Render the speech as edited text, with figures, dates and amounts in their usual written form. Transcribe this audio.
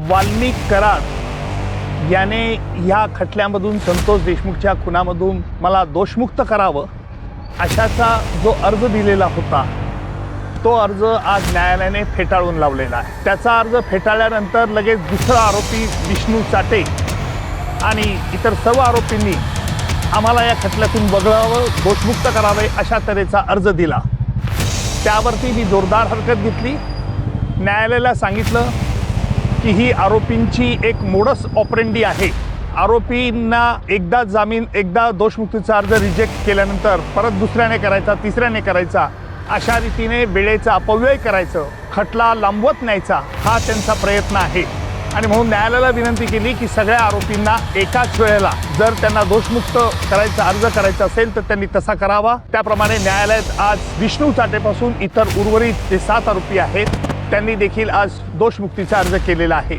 वाल्मिक कराड याने ह्या खटल्यामधून संतोष देशमुखच्या खुनामधून मला दोषमुक्त करावं अशाचा जो अर्ज दिलेला होता तो अर्ज आज न्यायालयाने फेटाळून लावलेला आहे। त्याचा अर्ज फेटाळल्यानंतर लगेच दुसरा आरोपी विष्णू चाटे आणि इतर सर्व आरोपींनी आम्हाला या खटल्यातून वगळावं, दोषमुक्त करावे अशा तऱ्हेचा अर्ज दिला। त्यावरती मी जोरदार हरकत घेतली। न्यायालयाला सांगितलं की ही आरोपींची एक मोडस ऑपरेंडी आहे। आरोपींना एकदा जामीन, एकदा दोषमुक्तीचा अर्ज रिजेक्ट केल्यानंतर परत दुसऱ्याने करायचा, तिसऱ्याने करायचा, अशा रीतीने वेळेचा अपव्यय करायचं, खटला लांबवत न्यायचा हा त्यांचा प्रयत्न आहे। आणि म्हणून न्यायालयाला विनंती केली की सगळ्या आरोपींना एकाच वेळेला जर त्यांना दोषमुक्त करायचा अर्ज करायचा असेल तर त्यांनी तसा करावा। त्याप्रमाणे न्यायालयात आज विष्णू चाटेपासून इतर उर्वरित जे 7 आरोपी आहेत त्यांनी देखील आज दोषमुक्तीचा अर्ज केलेला आहे।